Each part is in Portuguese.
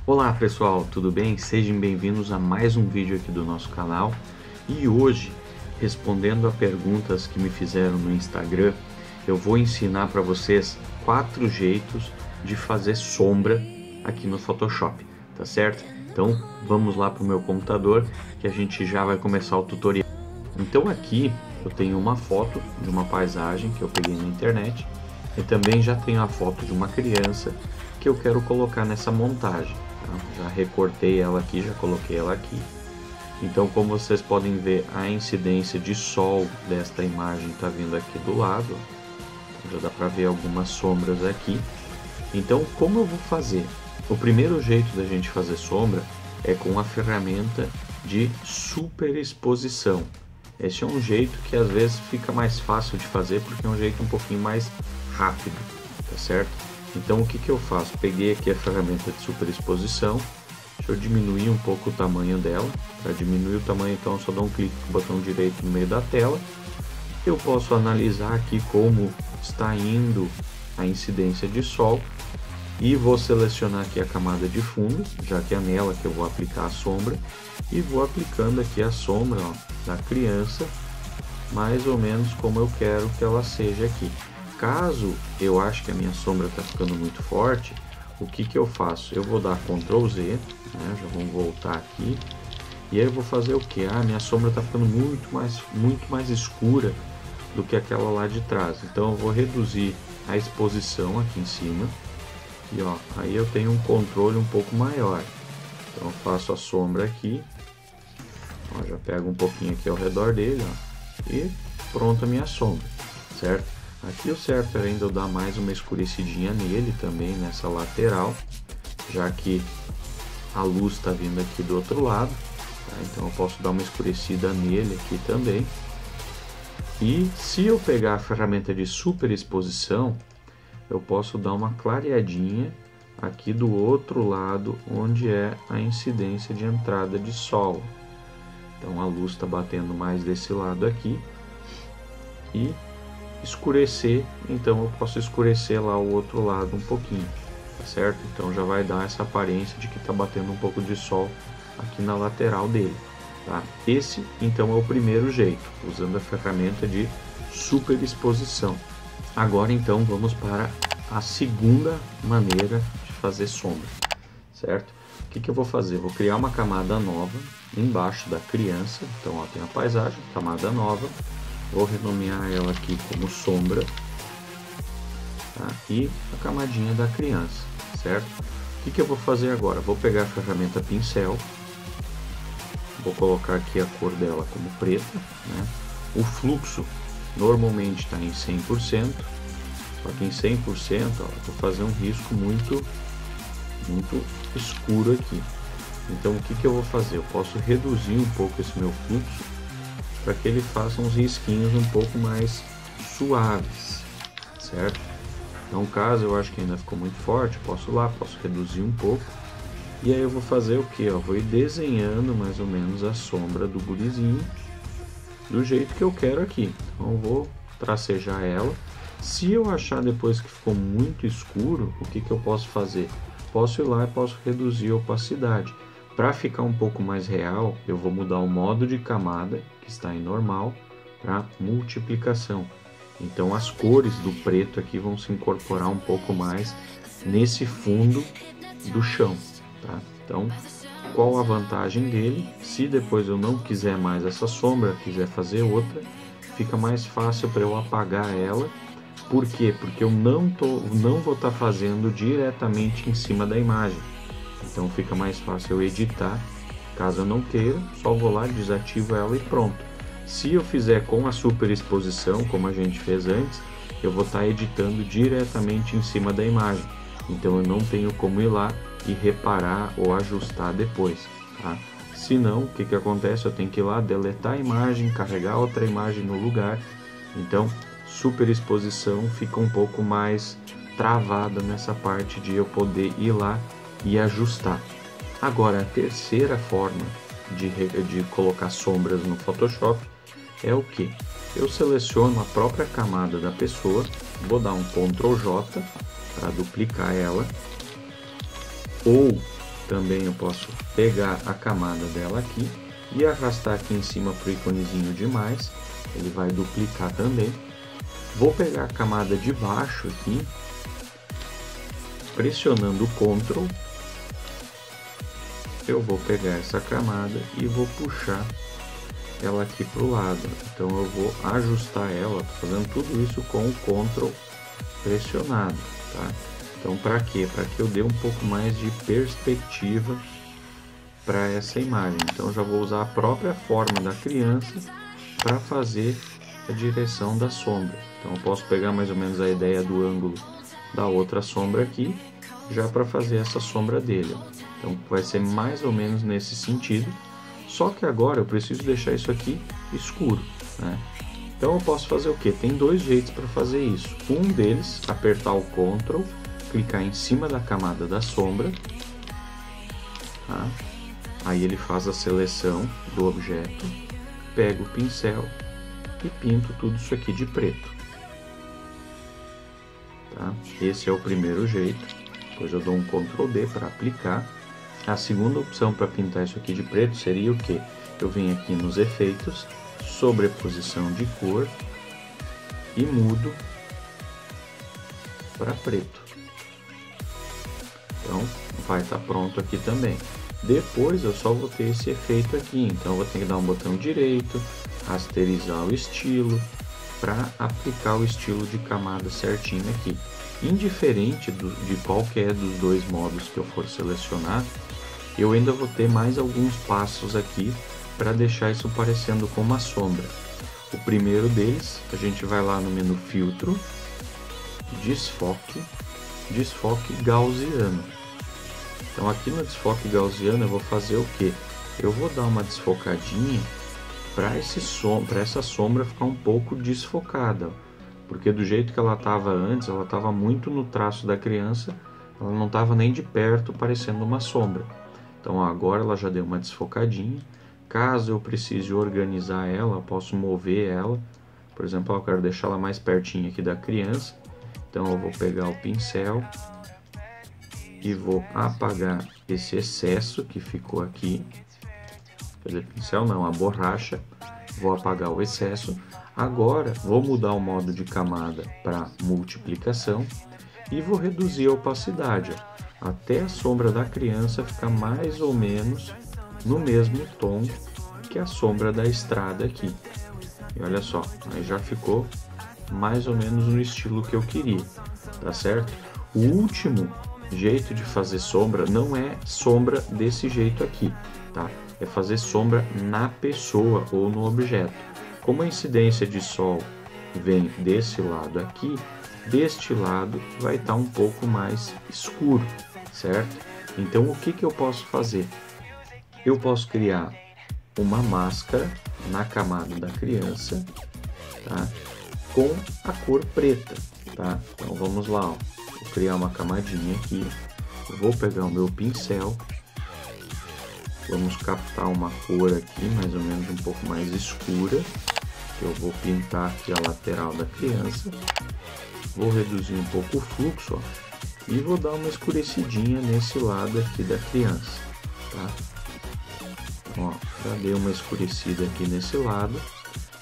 Olá pessoal, tudo bem? Sejam bem-vindos a mais um vídeo aqui do nosso canal. E hoje, respondendo a perguntas que me fizeram no Instagram, eu vou ensinar para vocês 4 jeitos de fazer sombra aqui no Photoshop, tá certo? Então vamos lá para o meu computador que a gente já vai começar o tutorial. Então aqui eu tenho uma foto de uma paisagem que eu peguei na internet e também já tenho a foto de uma criança que eu quero colocar nessa montagem. Já recortei ela aqui, já coloquei ela aqui. Então, como vocês podem ver, a incidência de sol desta imagem está vindo aqui do lado. Já dá para ver algumas sombras aqui. Então, como eu vou fazer? O primeiro jeito da gente fazer sombra é com a ferramenta de superexposição. Esse é um jeito que às vezes fica mais fácil de fazer porque é um jeito um pouquinho mais rápido, tá certo? Então o que eu faço? Peguei aqui a ferramenta de superexposição, deixa eu diminuir um pouco o tamanho dela. Para diminuir o tamanho, então eu só dou um clique com o botão direito no meio da tela. Eu posso analisar aqui como está indo a incidência de sol e vou selecionar aqui a camada de fundo, já que é nela que eu vou aplicar a sombra, e vou aplicando aqui a sombra, ó, da criança, mais ou menos como eu quero que ela seja aqui. Caso eu ache que a minha sombra está ficando muito forte, o que eu faço? Eu vou dar Ctrl Z, né? Já vamos voltar aqui, e aí eu vou fazer o que? Minha sombra está ficando muito mais escura do que aquela lá de trás. Então eu vou reduzir a exposição aqui em cima, e ó, aí eu tenho um controle um pouco maior. Então eu faço a sombra aqui, ó, já pego um pouquinho aqui ao redor dele, ó, e pronto a minha sombra, certo? Aqui o certo é ainda eu dar mais uma escurecidinha nele também, nessa lateral, já que a luz está vindo aqui do outro lado, tá? Então eu posso dar uma escurecida nele aqui também. E se eu pegar a ferramenta de superexposição, eu posso dar uma clareadinha aqui do outro lado, onde é a incidência de entrada de sol. Então a luz está batendo mais desse lado aqui, e escurecer, então eu posso escurecer lá o outro lado um pouquinho, tá certo? Então já vai dar essa aparência de que está batendo um pouco de sol aqui na lateral dele, tá? Esse então é o primeiro jeito, usando a ferramenta de superexposição. Agora então vamos para a segunda maneira de fazer sombra, certo? O que eu vou fazer? Vou criar uma camada nova embaixo da criança. Então ó, tem a paisagem, camada nova. Vou renomear ela aqui como sombra, tá? E a camadinha da criança, certo? O que eu vou fazer agora? Vou pegar a ferramenta pincel, vou colocar aqui a cor dela como preta, né? O fluxo normalmente está em 100%, só que em 100%, ó, vou fazer um risco muito escuro aqui. Então o que eu vou fazer? Eu posso reduzir um pouco esse meu fluxo para que ele faça uns risquinhos um pouco mais suaves, certo? Então, caso eu acho que ainda ficou muito forte, posso reduzir um pouco, e aí eu vou fazer o que? Vou ir desenhando mais ou menos a sombra do gurizinho do jeito que eu quero aqui. Então eu vou tracejar ela. Se eu achar depois que ficou muito escuro, o que eu posso fazer? Posso ir lá e posso reduzir a opacidade. Para ficar um pouco mais real, eu vou mudar o modo de camada, que está em normal, para multiplicação. Então as cores do preto aqui vão se incorporar um pouco mais nesse fundo do chão, tá? Então, qual a vantagem dele? Se depois eu não quiser mais essa sombra, quiser fazer outra, fica mais fácil para eu apagar ela. Por quê? Porque eu não vou estar fazendo diretamente em cima da imagem. Então fica mais fácil eu editar. Caso eu não queira, só vou lá, desativo ela e pronto. Se eu fizer com a superexposição, como a gente fez antes, eu vou estar editando diretamente em cima da imagem. Então eu não tenho como ir lá e reparar ou ajustar depois, tá? Se não, o que acontece? Eu tenho que ir lá, deletar a imagem, carregar outra imagem no lugar. Então, superexposição fica um pouco mais travada nessa parte de eu poder ir lá e ajustar. Agora, a terceira forma de colocar sombras no Photoshop é o que? Eu seleciono a própria camada da pessoa, vou dar um Ctrl J para duplicar ela, ou Também eu posso pegar a camada dela aqui e arrastar aqui em cima para o íconezinho de mais. Ele vai duplicar também. Vou pegar a camada de baixo aqui, pressionando o Ctrl. Eu vou pegar essa camada e vou puxar ela aqui para o lado. Então eu vou ajustar ela, tô fazendo tudo isso com o Ctrl pressionado, tá? Então para quê? Para que eu dê um pouco mais de perspectiva para essa imagem. Então eu já vou usar a própria forma da criança para fazer a direção da sombra. Então eu posso pegar mais ou menos a ideia do ângulo da outra sombra aqui, já para fazer essa sombra dele. Então vai ser mais ou menos nesse sentido, só que agora eu preciso deixar isso aqui escuro, né? Então eu posso fazer o que? Tem dois jeitos para fazer isso. Um deles, apertar o Ctrl, clicar em cima da camada da sombra, tá? Aí ele faz a seleção do objeto, pega o pincel e pinto tudo isso aqui de preto, tá? Esse é o primeiro jeito. Depois eu dou um Ctrl D para aplicar. A segunda opção para pintar isso aqui de preto seria o que? Eu venho aqui nos efeitos, sobreposição de cor e mudo para preto. Então vai estar pronto aqui também. Depois eu só vou ter esse efeito aqui, então eu vou ter que dar um botão direito, rasterizar o estilo, para aplicar o estilo de camada certinho aqui. Indiferente de qualquer dos dois modos que eu for selecionar, eu ainda vou ter mais alguns passos aqui para deixar isso parecendo com uma sombra. O primeiro deles, a gente vai lá no menu Filtro, Desfoque, Desfoque Gaussiano. Então aqui no desfoque gaussiano eu vou fazer o que? Eu vou dar uma desfocadinha para essa sombra ficar um pouco desfocada, porque do jeito que ela estava antes, ela estava muito no traço da criança, ela não estava nem de perto parecendo uma sombra. Então agora ela já deu uma desfocadinha. Caso eu precise organizar ela, eu posso mover ela. Por exemplo, eu quero deixar ela mais pertinho aqui da criança, então eu vou pegar o pincel e vou apagar esse excesso que ficou aqui. Quer dizer, pincel não, a borracha. Vou apagar o excesso. Agora vou mudar o modo de camada para multiplicação e vou reduzir a opacidade, ó, até a sombra da criança ficar mais ou menos no mesmo tom que a sombra da estrada aqui. E olha só, aí já ficou mais ou menos no estilo que eu queria, tá certo? O último jeito de fazer sombra não é sombra desse jeito aqui, tá? É fazer sombra na pessoa ou no objeto. Como a incidência de sol vem desse lado aqui, deste lado vai estar um pouco mais escuro, certo? Então o que eu posso fazer? Eu posso criar uma máscara na camada da criança, tá? Com a cor preta, tá? Então vamos lá, ó. Vou criar uma camadinha aqui, vou pegar o meu pincel, vamos captar uma cor aqui, mais ou menos um pouco mais escura, que eu vou pintar aqui a lateral da criança, vou reduzir um pouco o fluxo, ó, e vou dar uma escurecidinha nesse lado aqui da criança, tá? Ó, já dei uma escurecida aqui nesse lado.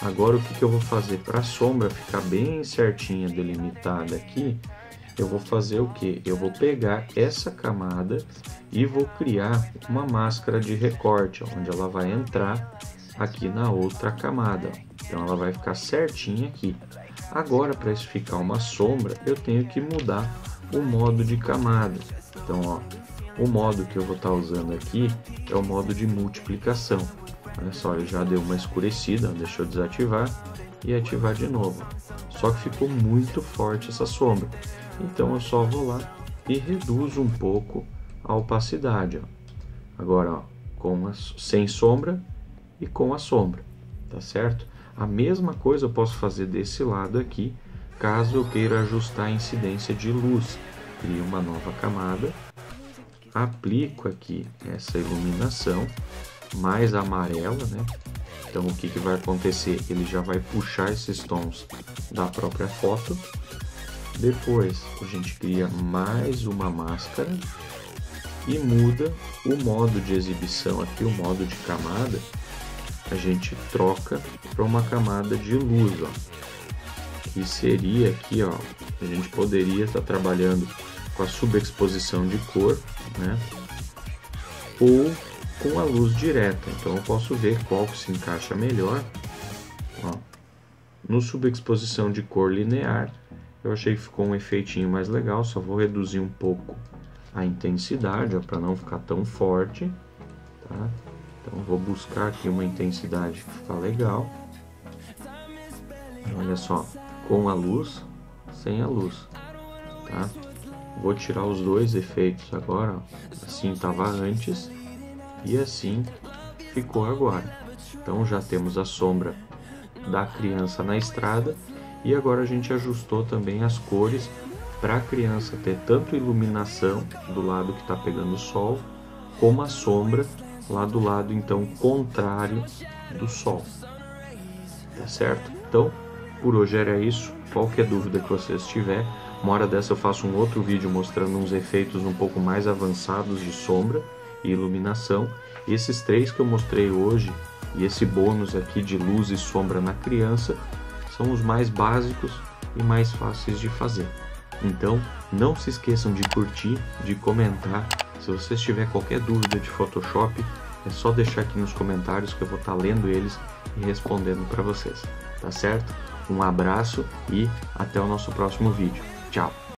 Agora o que eu vou fazer para a sombra ficar bem certinha, delimitada aqui? Eu vou fazer o que? Eu vou pegar essa camada e vou criar uma máscara de recorte, ó, onde ela vai entrar aqui na outra camada. Então ela vai ficar certinha aqui. Agora, para isso ficar uma sombra, eu tenho que mudar o modo de camada. Então, ó, o modo que eu vou estar usando aqui é o modo de multiplicação. Olha só, ele já deu uma escurecida, deixa eu desativar e ativar de novo. Só que ficou muito forte essa sombra. Então eu só vou lá e reduzo um pouco a opacidade. Ó. Agora, ó, sem sombra e com a sombra, tá certo? A mesma coisa eu posso fazer desse lado aqui, caso eu queira ajustar a incidência de luz. Crio uma nova camada, aplico aqui essa iluminação mais amarela, né? Então o que vai acontecer? Ele já vai puxar esses tons da própria foto. Depois a gente cria mais uma máscara e muda o modo de exibição aqui, o modo de camada, a gente troca para uma camada de luz, ó, que seria aqui, ó, a gente poderia estar trabalhando com a subexposição de cor, né, ou com a luz direta. Então eu posso ver qual que se encaixa melhor. Ó, no subexposição de cor linear, eu achei que ficou um efeitinho mais legal, só vou reduzir um pouco a intensidade, para não ficar tão forte, tá? Então vou buscar aqui uma intensidade que fica legal. Olha só, com a luz, sem a luz, tá? Vou tirar os dois efeitos agora, ó. Assim estava antes e assim ficou agora. Então já temos a sombra da criança na estrada e agora a gente ajustou também as cores para a criança ter tanto iluminação do lado que está pegando o sol, como a sombra lá do lado então contrário do sol. Tá certo? Então, por hoje era isso. Qualquer dúvida que vocês tiverem, uma hora dessa eu faço um outro vídeo mostrando uns efeitos um pouco mais avançados de sombra e iluminação. E esses três que eu mostrei hoje e esse bônus aqui de luz e sombra na criança são os mais básicos e mais fáceis de fazer. Então, não se esqueçam de curtir, de comentar. Se vocês tiverem qualquer dúvida de Photoshop, é só deixar aqui nos comentários que eu vou estar lendo eles e respondendo para vocês. Tá certo? Um abraço e até o nosso próximo vídeo. Tchau!